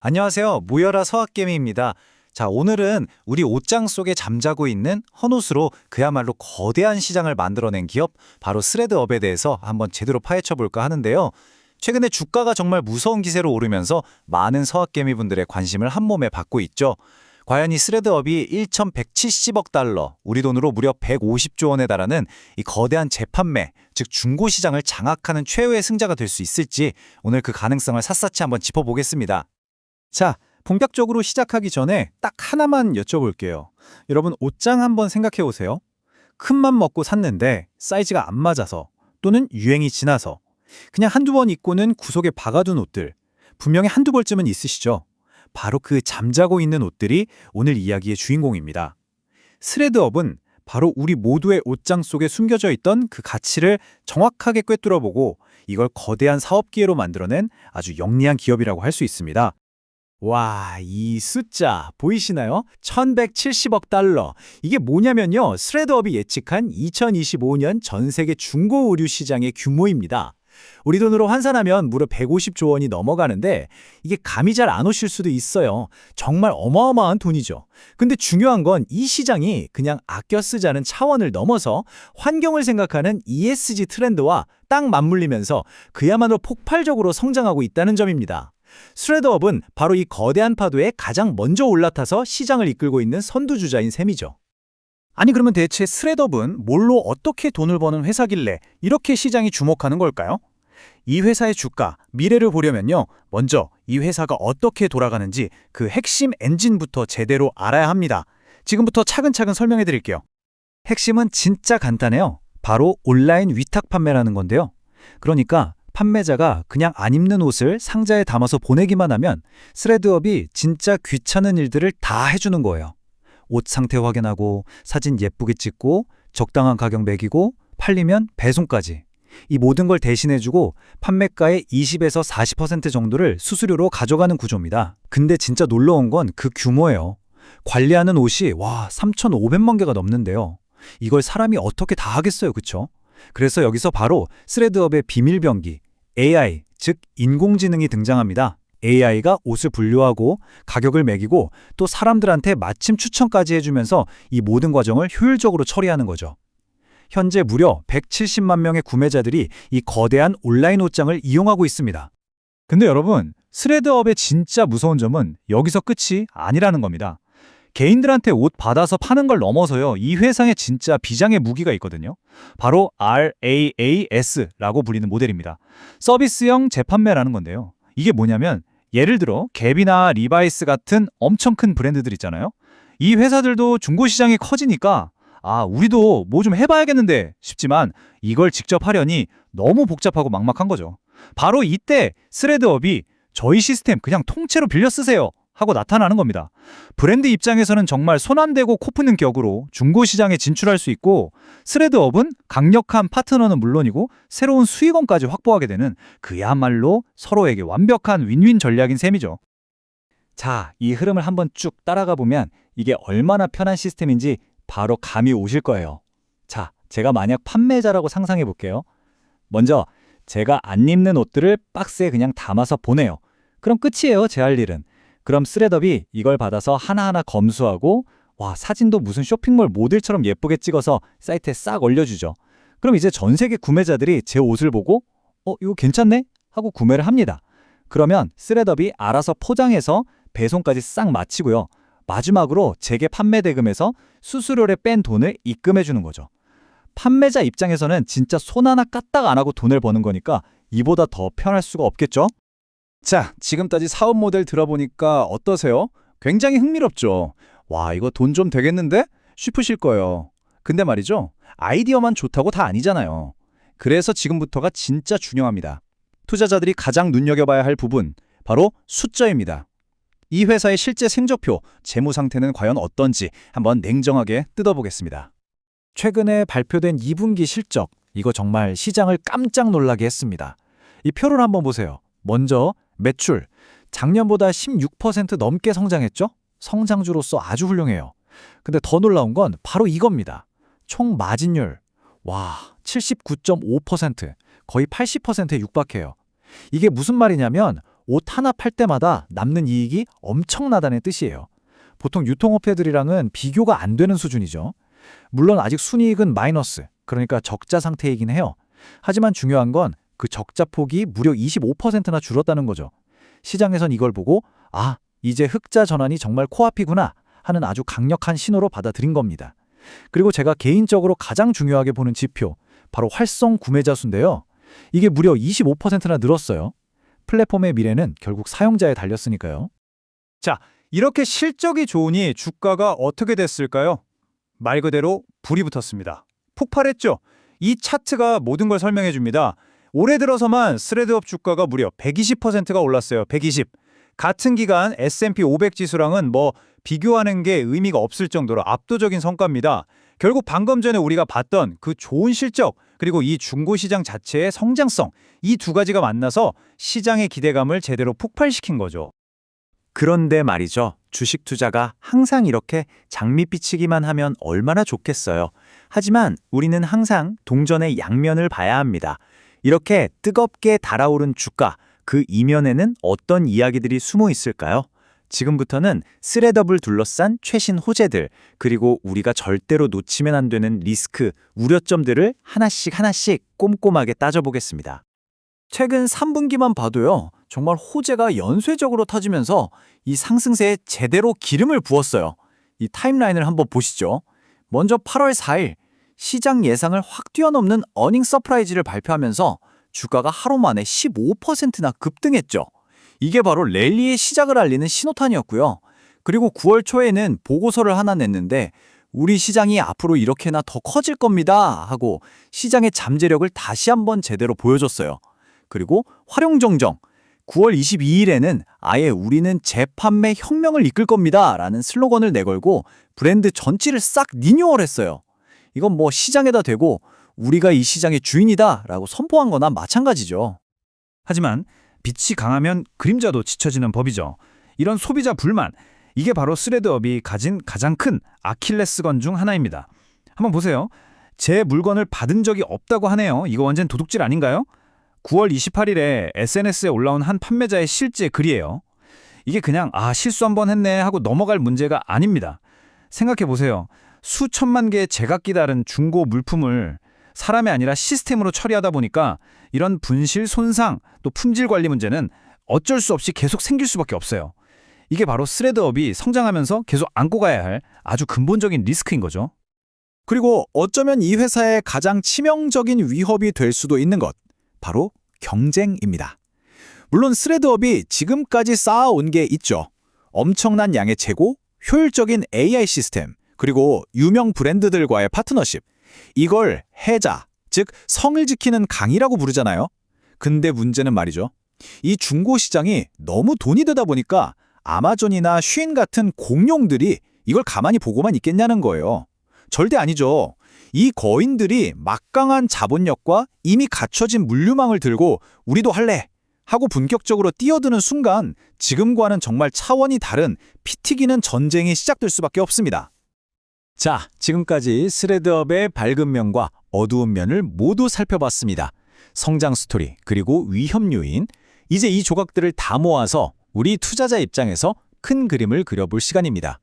안녕하세요. 모여라 서학개미입니다. 자, 오늘은 우리 옷장 속에 잠자고 있는 헌옷으로 그야말로 거대한 시장을 만들어낸 기업, 바로 스레드업에 대해서 한번 제대로 파헤쳐 볼까 하는데요. 최근에 주가가 정말 무서운 기세로 오르면서 많은 서학개미분들의 관심을 한몸에 받고 있죠. 과연 이 스레드업이 1,170억 달러, 우리 돈으로 무려 150조 원에 달하는 이 거대한 재판매, 즉 중고 시장을 장악하는 최후의 승자가 될 수 있을지 오늘 그 가능성을 샅샅이 한번 짚어보겠습니다. 자, 본격적으로 시작하기 전에 딱 하나만 여쭤볼게요. 여러분, 옷장 한번 생각해 보세요. 큰맘 먹고 샀는데 사이즈가 안 맞아서 또는 유행이 지나서 그냥 한두 번 입고는 구석에 박아둔 옷들. 분명히 한두 벌쯤은 있으시죠? 바로 그 잠자고 있는 옷들이 오늘 이야기의 주인공입니다. 스레드업은 바로 우리 모두의 옷장 속에 숨겨져 있던 그 가치를 정확하게 꿰뚫어보고 이걸 거대한 사업 기회로 만들어낸 아주 영리한 기업이라고 할 수 있습니다. 와, 이 숫자 보이시나요? 1170억 달러. 이게 뭐냐면요. 스레드업이 예측한 2025년 전 세계 중고 의류 시장의 규모입니다. 우리 돈으로 환산하면 무려 150조 원이 넘어가는데 이게 감이 잘 안 오실 수도 있어요. 정말 어마어마한 돈이죠. 근데 중요한 건 이 시장이 그냥 아껴 쓰자는 차원을 넘어서 환경을 생각하는 ESG 트렌드와 딱 맞물리면서 그야말로 폭발적으로 성장하고 있다는 점입니다. 스레드업은 바로 이 거대한 파도에 가장 먼저 올라타서 시장을 이끌고 있는 선두주자인 셈이죠. 아니 그러면 대체 스레드업은 뭘로 어떻게 돈을 버는 회사길래 이렇게 시장이 주목하는 걸까요? 이 회사의 주가, 미래를 보려면요. 먼저 이 회사가 어떻게 돌아가는지 그 핵심 엔진부터 제대로 알아야 합니다. 지금부터 차근차근 설명해 드릴게요. 핵심은 진짜 간단해요. 바로 온라인 위탁 판매라는 건데요. 그러니까 판매자가 그냥 안 입는 옷을 상자에 담아서 보내기만 하면 스레드업이 진짜 귀찮은 일들을 다 해주는 거예요. 옷 상태 확인하고 사진 예쁘게 찍고 적당한 가격 매기고 팔리면 배송까지. 이 모든 걸 대신해주고 판매가의 20에서 40% 정도를 수수료로 가져가는 구조입니다. 근데 진짜 놀라운 건 그 규모예요. 관리하는 옷이 3,500만 개가 넘는데요. 이걸 사람이 어떻게 다 하겠어요, 그쵸? 그래서 여기서 바로 스레드업의 비밀병기, AI, 즉 인공지능이 등장합니다. AI가 옷을 분류하고 가격을 매기고 또 사람들한테 맞춤 추천까지 해주면서 이 모든 과정을 효율적으로 처리하는 거죠. 현재 무려 170만 명의 구매자들이 이 거대한 온라인 옷장을 이용하고 있습니다. 근데 여러분, 스레드업의 진짜 무서운 점은 여기서 끝이 아니라는 겁니다. 개인들한테 옷 받아서 파는 걸 넘어서요. 이 회사에 진짜 비장의 무기가 있거든요. 바로 RAAS라고 불리는 모델입니다. 서비스형 재판매라는 건데요. 이게 뭐냐면 예를 들어 갭이나 리바이스 같은 엄청 큰 브랜드들 있잖아요. 이 회사들도 중고시장이 커지니까 우리도 뭐 좀 해봐야겠는데 싶지만 이걸 직접 하려니 너무 복잡하고 막막한 거죠. 바로 이때 스레드업이 저희 시스템 그냥 통째로 빌려 쓰세요 하고 나타나는 겁니다. 브랜드 입장에서는 정말 손 안 대고 코 푸는 격으로 중고시장에 진출할 수 있고 스레드업은 강력한 파트너는 물론이고 새로운 수익원까지 확보하게 되는 그야말로 서로에게 완벽한 윈윈 전략인 셈이죠. 자, 이 흐름을 한번 쭉 따라가 보면 이게 얼마나 편한 시스템인지 바로 감이 오실 거예요. 자, 제가 만약 판매자라고 상상해 볼게요. 먼저 제가 안 입는 옷들을 박스에 그냥 담아서 보내요. 그럼 끝이에요, 제 할 일은. 그럼 스레드업이 이걸 받아서 하나하나 검수하고 사진도 무슨 쇼핑몰 모델처럼 예쁘게 찍어서 사이트에 싹 올려주죠. 그럼 이제 전 세계 구매자들이 제 옷을 보고 이거 괜찮네? 하고 구매를 합니다. 그러면 스레드업이 알아서 포장해서 배송까지 싹 마치고요. 마지막으로 제게 판매 대금에서 수수료를 뺀 돈을 입금해 주는 거죠. 판매자 입장에서는 진짜 손 하나 까딱 안 하고 돈을 버는 거니까 이보다 더 편할 수가 없겠죠? 자, 지금까지 사업 모델 들어보니까 어떠세요? 굉장히 흥미롭죠? 이거 돈 좀 되겠는데? 싶으실 거예요. 근데 말이죠. 아이디어만 좋다고 다 아니잖아요. 그래서 지금부터가 진짜 중요합니다. 투자자들이 가장 눈여겨봐야 할 부분, 바로 숫자입니다. 이 회사의 실제 생적표, 재무 상태는 과연 어떤지 한번 냉정하게 뜯어보겠습니다. 최근에 발표된 2분기 실적, 이거 정말 시장을 깜짝 놀라게 했습니다. 이 표를 한번 보세요. 먼저 매출, 작년보다 16% 넘게 성장했죠? 성장주로서 아주 훌륭해요. 근데 더 놀라운 건 바로 이겁니다. 총 마진율, 79.5%, 거의 80%에 육박해요. 이게 무슨 말이냐면 옷 하나 팔 때마다 남는 이익이 엄청나다는 뜻이에요. 보통 유통업체들이랑은 비교가 안 되는 수준이죠. 물론 아직 순이익은 마이너스, 그러니까 적자 상태이긴 해요. 하지만 중요한 건 그 적자 폭이 무려 25%나 줄었다는 거죠. 시장에선 이걸 보고 아, 이제 흑자 전환이 정말 코앞이구나 하는 아주 강력한 신호로 받아들인 겁니다. 그리고 제가 개인적으로 가장 중요하게 보는 지표, 바로 활성 구매자 수인데요. 이게 무려 25%나 늘었어요. 플랫폼의 미래는 결국 사용자에 달렸으니까요. 자, 이렇게 실적이 좋으니 주가가 어떻게 됐을까요? 말 그대로 불이 붙었습니다. 폭발했죠? 이 차트가 모든 걸 설명해 줍니다. 올해 들어서만 스레드업 주가가 무려 120%가 올랐어요. 120. 같은 기간 S&P 500 지수랑은 비교하는 게 의미가 없을 정도로 압도적인 성과입니다. 결국 방금 전에 우리가 봤던 그 좋은 실적, 그리고 이 중고시장 자체의 성장성, 이 두 가지가 만나서 시장의 기대감을 제대로 폭발시킨 거죠. 그런데 말이죠. 주식 투자가 항상 이렇게 장밋빛이기만 하면 얼마나 좋겠어요. 하지만 우리는 항상 동전의 양면을 봐야 합니다. 이렇게 뜨겁게 달아오른 주가, 그 이면에는 어떤 이야기들이 숨어 있을까요? 지금부터는 스레드업을 둘러싼 최신 호재들, 그리고 우리가 절대로 놓치면 안 되는 리스크, 우려점들을 하나씩 꼼꼼하게 따져보겠습니다. 최근 3분기만 봐도요. 정말 호재가 연쇄적으로 터지면서 이 상승세에 제대로 기름을 부었어요. 이 타임라인을 한번 보시죠. 먼저 8월 4일 시장 예상을 확 뛰어넘는 어닝 서프라이즈를 발표하면서 주가가 하루 만에 15%나 급등했죠. 이게 바로 랠리의 시작을 알리는 신호탄이었고요. 그리고 9월 초에는 보고서를 하나 냈는데 우리 시장이 앞으로 이렇게나 더 커질 겁니다 하고 시장의 잠재력을 다시 한번 제대로 보여줬어요. 그리고 활용정정 9월 22일에는 아예 우리는 재판매 혁명을 이끌 겁니다 라는 슬로건을 내걸고 브랜드 전체를 싹 리뉴얼했어요. 이건 시장에다 대고 우리가 이 시장의 주인이다 라고 선포한 거나 마찬가지죠. 하지만 빛이 강하면 그림자도 지쳐지는 법이죠. 이런 소비자 불만, 이게 바로 스레드업이 가진 가장 큰 아킬레스건 중 하나입니다. 한번 보세요. 제 물건을 받은 적이 없다고 하네요. 이거 완전 도둑질 아닌가요? 9월 28일에 SNS에 올라온 한 판매자의 실제 글이에요. 이게 그냥 실수 한번 했네 하고 넘어갈 문제가 아닙니다. 생각해 보세요. 수천만 개의 제각기 다른 중고 물품을 사람이 아니라 시스템으로 처리하다 보니까 이런 분실, 손상, 또 품질 관리 문제는 어쩔 수 없이 계속 생길 수밖에 없어요. 이게 바로 스레드업이 성장하면서 계속 안고 가야 할 아주 근본적인 리스크인 거죠. 그리고 어쩌면 이 회사의 가장 치명적인 위협이 될 수도 있는 것, 바로 경쟁입니다. 물론 스레드업이 지금까지 쌓아온 게 있죠. 엄청난 양의 재고, 효율적인 AI 시스템, 그리고 유명 브랜드들과의 파트너십. 이걸 해자, 즉 성을 지키는 강이라고 부르잖아요. 근데 문제는 말이죠. 이 중고 시장이 너무 돈이 되다 보니까 아마존이나 쉬인 같은 공룡들이 이걸 가만히 보고만 있겠냐는 거예요. 절대 아니죠. 이 거인들이 막강한 자본력과 이미 갖춰진 물류망을 들고 우리도 할래 하고 본격적으로 뛰어드는 순간 지금과는 정말 차원이 다른 피 튀기는 전쟁이 시작될 수밖에 없습니다. 자, 지금까지 스레드업의 밝은 면과 어두운 면을 모두 살펴봤습니다. 성장 스토리, 그리고 위험 요인, 이제 이 조각들을 다 모아서 우리 투자자 입장에서 큰 그림을 그려볼 시간입니다.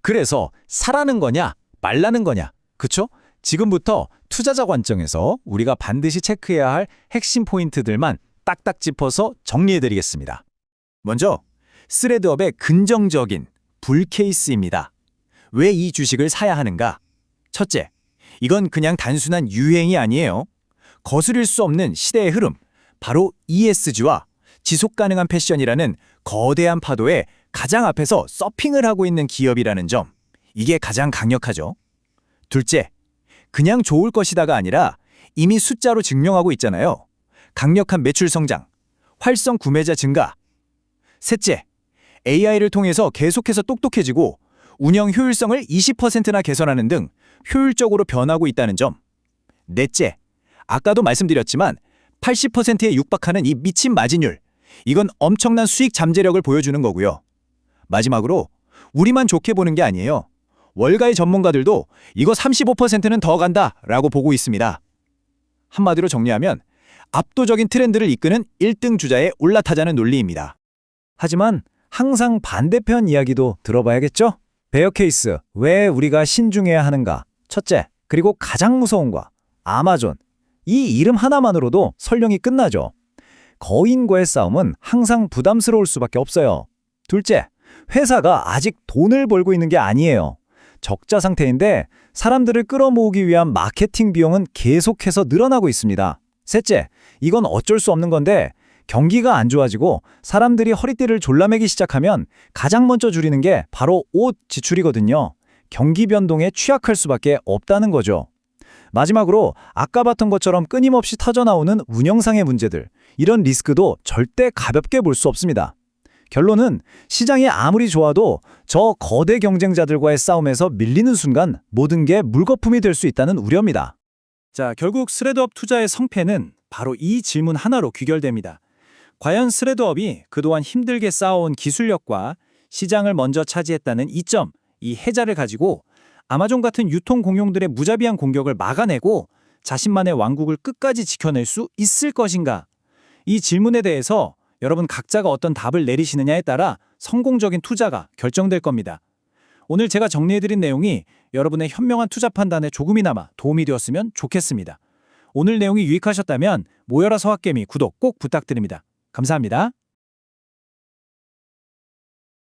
그래서 사라는 거냐, 말라는 거냐, 그쵸? 지금부터 투자자 관점에서 우리가 반드시 체크해야 할 핵심 포인트들만 딱딱 짚어서 정리해드리겠습니다. 먼저, 스레드업의 긍정적인 불 케이스입니다. 왜 이 주식을 사야 하는가? 첫째, 이건 그냥 단순한 유행이 아니에요. 거스릴 수 없는 시대의 흐름, 바로 ESG와 지속가능한 패션이라는 거대한 파도에 가장 앞에서 서핑을 하고 있는 기업이라는 점, 이게 가장 강력하죠. 둘째, 그냥 좋을 것이다가 아니라 이미 숫자로 증명하고 있잖아요. 강력한 매출 성장, 활성 구매자 증가. 셋째, AI를 통해서 계속해서 똑똑해지고 운영 효율성을 20%나 개선하는 등 효율적으로 변하고 있다는 점. 넷째, 아까도 말씀드렸지만 80%에 육박하는 이 미친 마진율. 이건 엄청난 수익 잠재력을 보여주는 거고요. 마지막으로 우리만 좋게 보는 게 아니에요. 월가의 전문가들도 이거 35%는 더 간다 라고 보고 있습니다. 한마디로 정리하면 압도적인 트렌드를 이끄는 1등 주자의 올라타자는 논리입니다. 하지만 항상 반대편 이야기도 들어봐야겠죠? 베어 케이스, 왜 우리가 신중해야 하는가? 첫째, 그리고 가장 무서운 거, 아마존. 이 이름 하나만으로도 설령이 끝나죠. 거인과의 싸움은 항상 부담스러울 수밖에 없어요. 둘째, 회사가 아직 돈을 벌고 있는 게 아니에요. 적자 상태인데 사람들을 끌어모으기 위한 마케팅 비용은 계속해서 늘어나고 있습니다. 셋째, 이건 어쩔 수 없는 건데 경기가 안 좋아지고 사람들이 허리띠를 졸라매기 시작하면 가장 먼저 줄이는 게 바로 옷 지출이거든요. 경기 변동에 취약할 수밖에 없다는 거죠. 마지막으로 아까 봤던 것처럼 끊임없이 터져나오는 운영상의 문제들, 이런 리스크도 절대 가볍게 볼 수 없습니다. 결론은 시장이 아무리 좋아도 저 거대 경쟁자들과의 싸움에서 밀리는 순간 모든 게 물거품이 될 수 있다는 우려입니다. 자, 결국 스레드업 투자의 성패는 바로 이 질문 하나로 귀결됩니다. 과연 스레드업이 그동안 힘들게 쌓아온 기술력과 시장을 먼저 차지했다는 이점, 이 해자를 가지고 아마존 같은 유통 공룡들의 무자비한 공격을 막아내고 자신만의 왕국을 끝까지 지켜낼 수 있을 것인가? 이 질문에 대해서 여러분 각자가 어떤 답을 내리시느냐에 따라 성공적인 투자가 결정될 겁니다. 오늘 제가 정리해드린 내용이 여러분의 현명한 투자 판단에 조금이나마 도움이 되었으면 좋겠습니다. 오늘 내용이 유익하셨다면 모여라 서학개미 구독 꼭 부탁드립니다. 감사합니다.